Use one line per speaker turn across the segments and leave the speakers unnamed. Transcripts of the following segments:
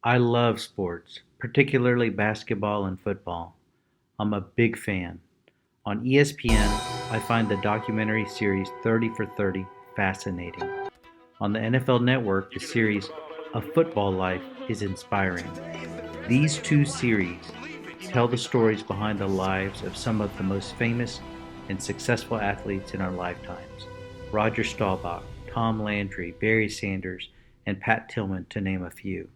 I love sports, particularly basketball and football. I'm a big fan. On ESPN, I find the documentary series 30 for 30 fascinating. On the NFL Network, the series A Football Life is inspiring. These two series tell the stories behind the lives of some of the most famous and successful athletes in our lifetimes: Roger Staubach, Tom Landry, Barry Sanders, and Pat Tillman, to name a few.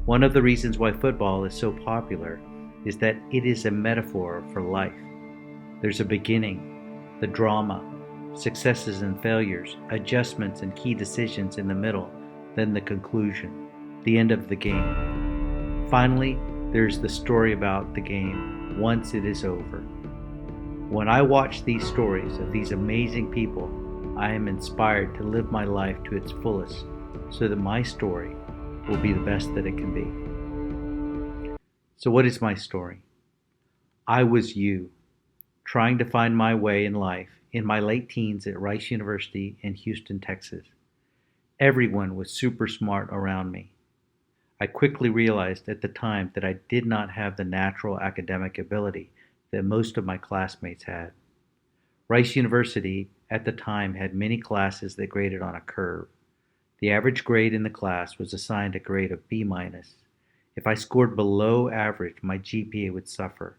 One of the reasons why football is so popular is that it is a metaphor for life. There's a beginning, the drama, successes and failures, adjustments and key decisions in the middle, then the conclusion, the end of the game. Finally, there's the story about the game once it is over. When I watch these stories of these amazing people, I am inspired to live my life to its fullest so that my story will be the best that it can be. So, what is my story? I was you, trying to find my way in life in my late teens at Rice University in Houston, Texas. Everyone was super smart around me. I quickly realized at the time that I did not have the natural academic ability that most of my classmates had. Rice University at the time had many classes that graded on a curve. The average grade in the class was assigned a grade of B minus. If I scored below average, my GPA would suffer.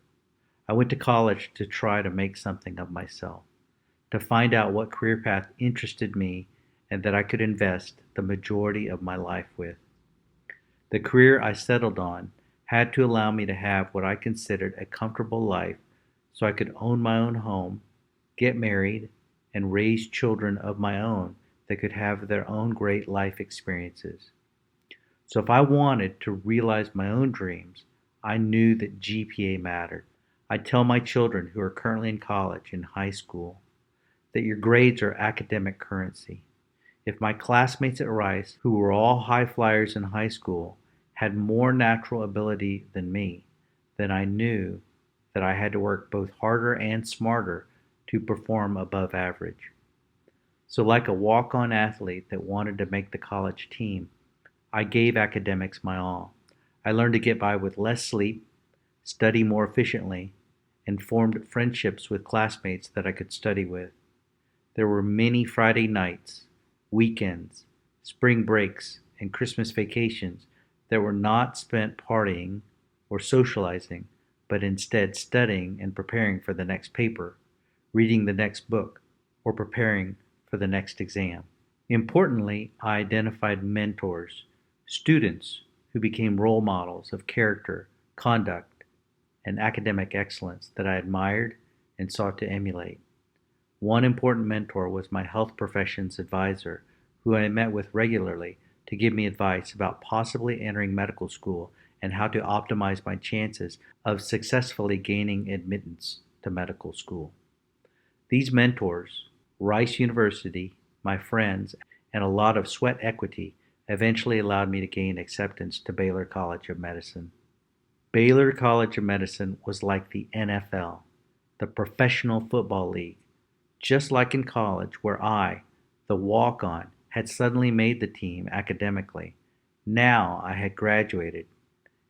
I went to college to try to make something of myself, to find out what career path interested me and that I could invest the majority of my life with. The career I settled on had to allow me to have what I considered a comfortable life so I could own my own home, get married, and raise children of my own that could have their own great life experiences. So if I wanted to realize my own dreams, I knew that GPA mattered. I tell my children who are currently in college and high school that your grades are academic currency. If my classmates at Rice, who were all high flyers in high school, had more natural ability than me, then I knew that I had to work both harder and smarter to perform above average. So, like a walk on athlete that wanted to make the college team, I gave academics my all. I learned to get by with less sleep, study more efficiently, and formed friendships with classmates that I could study with. There were many Friday nights, weekends, spring breaks, and Christmas vacations that were not spent partying or socializing, but instead studying and preparing for the next paper, reading the next book, or preparing for the next exam. Importantly, I identified mentors, students who became role models of character, conduct, and academic excellence that I admired and sought to emulate. One important mentor was my health professions advisor, who I met with regularly to give me advice about possibly entering medical school and how to optimize my chances of successfully gaining admittance to medical school. These mentors, Rice University, my friends, and a lot of sweat equity eventually allowed me to gain acceptance to Baylor College of Medicine. Baylor College of Medicine was like the NFL, the Professional Football League, just like in college where I, the walk on, had suddenly made the team academically. Now I had graduated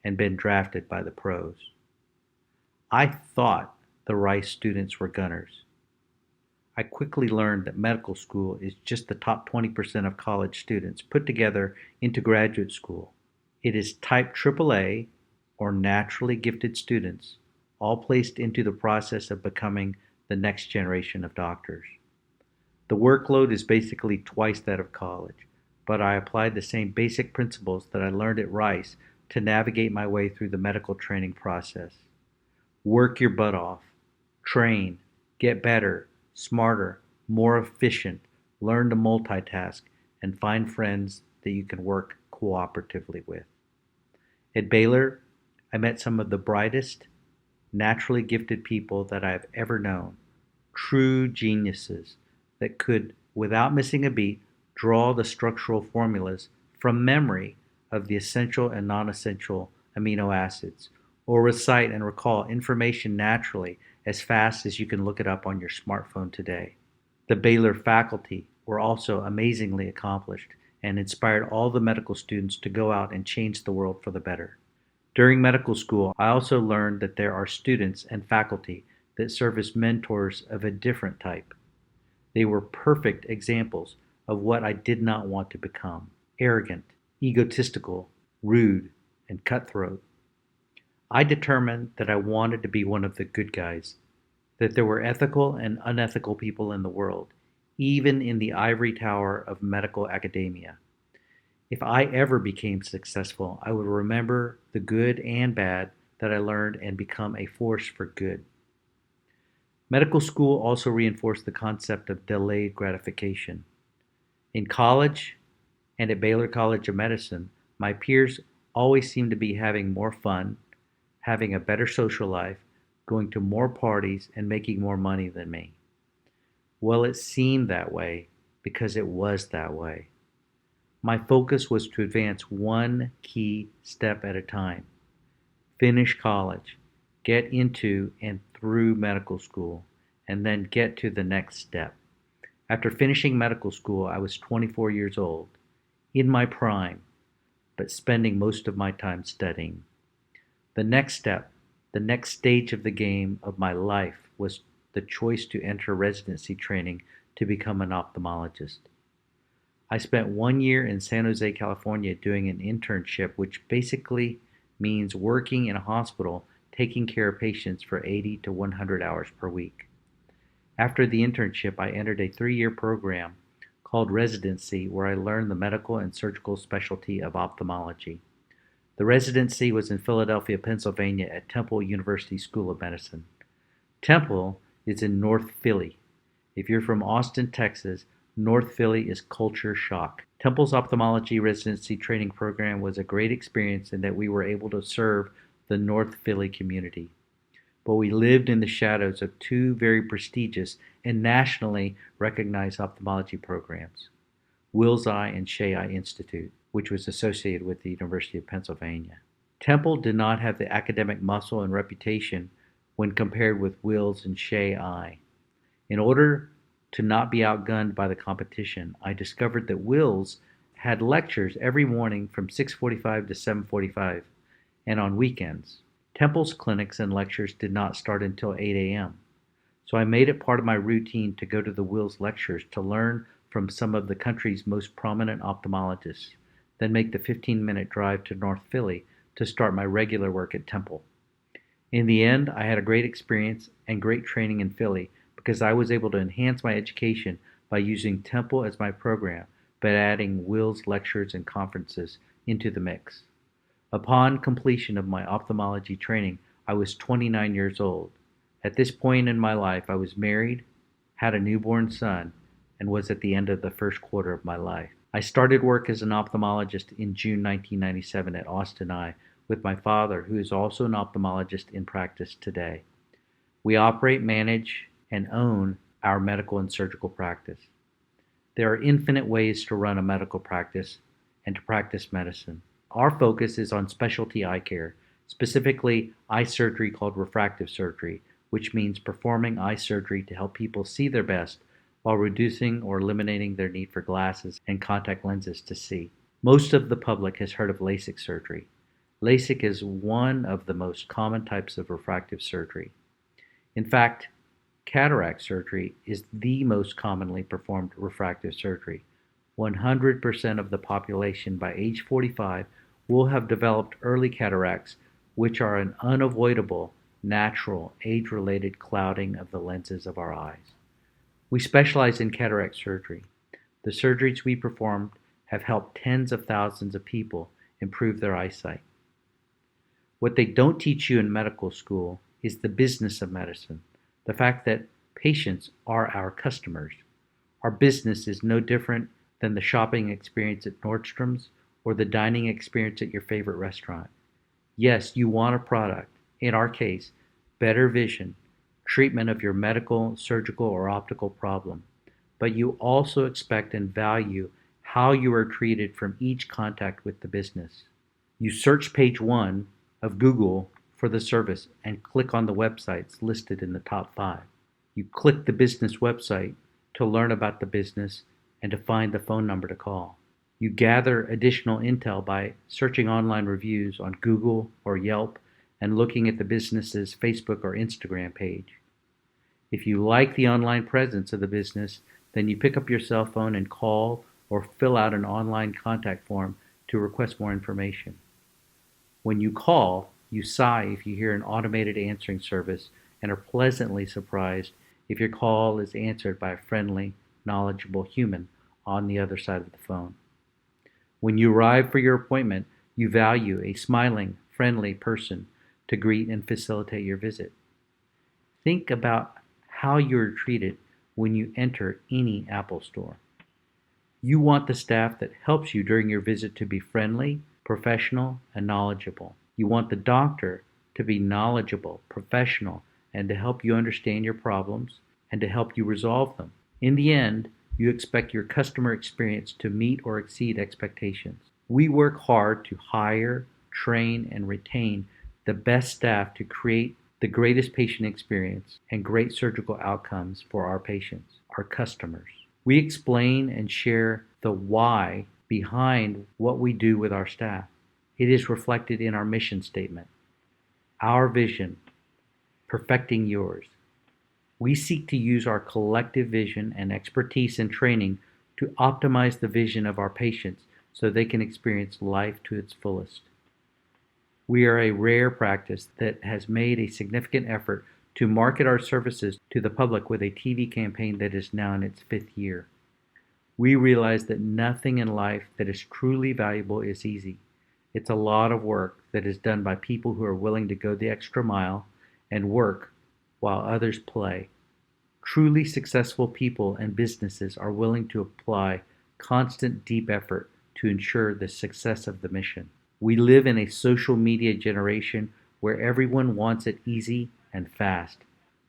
and been drafted by the pros. I thought the Rice students were gunners. I quickly learned that medical school is just the top 20% of college students put together into graduate school. It is type AAA, or naturally gifted students, all placed into the process of becoming the next generation of doctors. The workload is basically twice that of college, but I applied the same basic principles that I learned at Rice to navigate my way through the medical training process. Work your butt off, train, get better, smarter, more efficient, learn to multitask, and find friends that you can work cooperatively with. At Baylor, I met some of the brightest, naturally gifted people that I have ever known, true geniuses that could, without missing a beat, draw the structural formulas from memory of the essential and non essential amino acids, or recite and recall information naturally as fast as you can look it up on your smartphone today. The Baylor faculty were also amazingly accomplished and inspired all the medical students to go out and change the world for the better. During medical school, I also learned that there are students and faculty that serve as mentors of a different type. They were perfect examples of what I did not want to become: arrogant, egotistical, rude, and cutthroat. I determined that I wanted to be one of the good guys, that there were ethical and unethical people in the world, even in the ivory tower of medical academia. If I ever became successful, I would remember the good and bad that I learned and become a force for good. Medical school also reinforced the concept of delayed gratification. In college and at Baylor College of Medicine, my peers always seemed to be having more fun, having a better social life, going to more parties, and making more money than me. Well, it seemed that way because it was that way. My focus was to advance one key step at a time: finish college, get into and through medical school, and then get to the next step. After finishing medical school, I was 24 years old, in my prime, but spending most of my time studying. The next step, the next stage of the game of my life, was the choice to enter residency training to become an ophthalmologist. I spent 1 year in San Jose, California doing an internship, which basically means working in a hospital taking care of patients for 80 to 100 hours per week. After the internship, I entered a 3-year program called Residency, where I learned the medical and surgical specialty of ophthalmology. The residency was in Philadelphia, Pennsylvania at Temple University School of Medicine. Temple is in North Philly. If you're from Austin, Texas, North Philly is culture shock. Temple's ophthalmology residency training program was a great experience in that we were able to serve the North Philly community. But we lived in the shadows of two very prestigious and nationally recognized ophthalmology programs, Wills Eye and Shea Eye Institute, which was associated with the University of Pennsylvania. Temple did not have the academic muscle and reputation when compared with Wills and Shea Eye. In order to not be outgunned by the competition, I discovered that Wills had lectures every morning from 6:45 to 7:45 and on weekends. Temple's clinics and lectures did not start until 8 a.m. So I made it part of my routine to go to the Wills lectures to learn from some of the country's most prominent ophthalmologists, then make the 15-minute drive to North Philly to start my regular work at Temple. In the end, I had a great experience and great training in Philly because I was able to enhance my education by using Temple as my program, but adding Wills lectures and conferences into the mix. Upon completion of my ophthalmology training, I was 29 years old. At this point in my life, I was married, had a newborn son, and was at the end of the first quarter of my life. I started work as an ophthalmologist in June 1997 at Austin Eye with my father, who is also an ophthalmologist in practice today. We operate, manage, and own our medical and surgical practice. There are infinite ways to run a medical practice and to practice medicine. Our focus is on specialty eye care, specifically eye surgery called refractive surgery, which means performing eye surgery to help people see their best while reducing or eliminating their need for glasses and contact lenses to see. Most of the public has heard of LASIK surgery. LASIK is one of the most common types of refractive surgery. In fact, cataract surgery is the most commonly performed refractive surgery. 100% of the population by age 45 will have developed early cataracts, which are an unavoidable, natural, age-related clouding of the lenses of our eyes. We specialize in cataract surgery. The surgeries we performed have helped tens of thousands of people improve their eyesight. What they don't teach you in medical school is the business of medicine, the fact that patients are our customers. Our business is no different than the shopping experience at Nordstrom's or the dining experience at your favorite restaurant. Yes, you want a product, in our case, better vision, treatment of your medical, surgical, or optical problem, but you also expect and value how you are treated from each contact with the business. You search page 1 of Google for the service and click on the websites listed in the top 5. You click the business website to learn about the business and to find the phone number to call. You gather additional intel by searching online reviews on Google or Yelp and looking at the business's Facebook or Instagram page. If you like the online presence of the business, then you pick up your cell phone and call or fill out an online contact form to request more information. When you call, you sigh if you hear an automated answering service and are pleasantly surprised if your call is answered by a friendly, knowledgeable human on the other side of the phone. When you arrive for your appointment, you value a smiling, friendly person to greet and facilitate your visit. Think about how you are treated when you enter any Apple store. You want the staff that helps you during your visit to be friendly, professional, and knowledgeable. You want the doctor to be knowledgeable, professional, and to help you understand your problems and to help you resolve them. In the end, you expect your customer experience to meet or exceed expectations. We work hard to hire, train, and retain the best staff to create the greatest patient experience and great surgical outcomes for our patients, our customers. We explain and share the why behind what we do with our staff. It is reflected in our mission statement. Our vision, perfecting yours. We seek to use our collective vision and expertise in training to optimize the vision of our patients so they can experience life to its fullest. We are a rare practice that has made a significant effort to market our services to the public with a TV campaign that is now in its 5th year. We realize that nothing in life that is truly valuable is easy. It's a lot of work that is done by people who are willing to go the extra mile and work while others play. Truly successful people and businesses are willing to apply constant, deep effort to ensure the success of the mission. We live in a social media generation where everyone wants it easy and fast,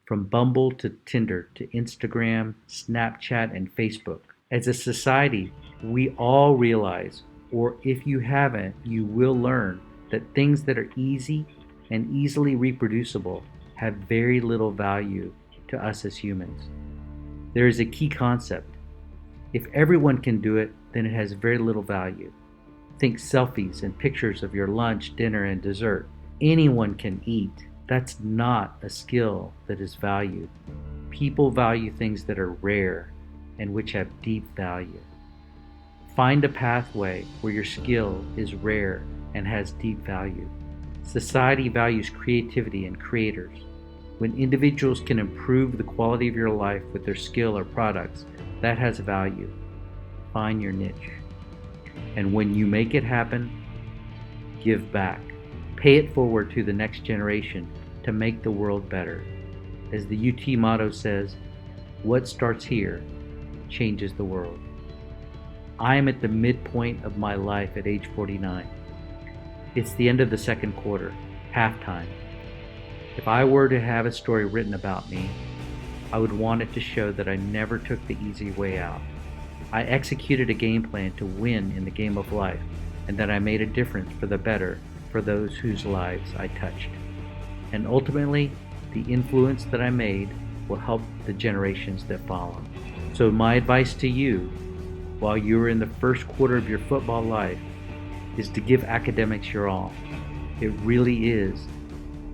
from Bumble to Tinder to Instagram, Snapchat, and Facebook. As a society, we all realize, or if you haven't, you will learn that things that are easy and easily reproducible have very little value to us as humans. There is a key concept. If everyone can do it, then it has very little value. Think selfies and pictures of your lunch, dinner, and dessert. Anyone can eat. That's not a skill that is valued. People value things that are rare and which have deep value. Find a pathway where your skill is rare and has deep value. Society values creativity and creators. When individuals can improve the quality of your life with their skill or products, that has value. Find your niche. And when you make it happen, give back. Pay it forward to the next generation to make the world better. As the UT motto says, what starts here changes the world. I am at the midpoint of my life at age 49. It's the end of the second quarter, halftime. If I were to have a story written about me, I would want it to show that I never took the easy way out. I executed a game plan to win in the game of life, and that I made a difference for the better for those whose lives I touched. And ultimately, the influence that I made will help the generations that follow. So my advice to you, while you are in the first quarter of your football life, is to give academics your all. It really is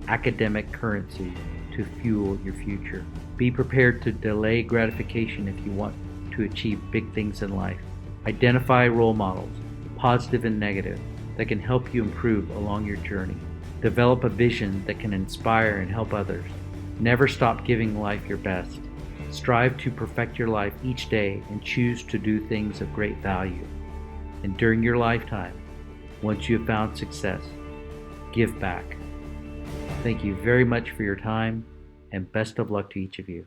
academic currency to fuel your future. Be prepared to delay gratification if you want to achieve big things in life. Identify role models, positive and negative, that can help you improve along your journey. Develop a vision that can inspire and help others. Never stop giving life your best. Strive to perfect your life each day and choose to do things of great value. And during your lifetime, once you have found success, give back. Thank you very much for your time, and best of luck to each of you.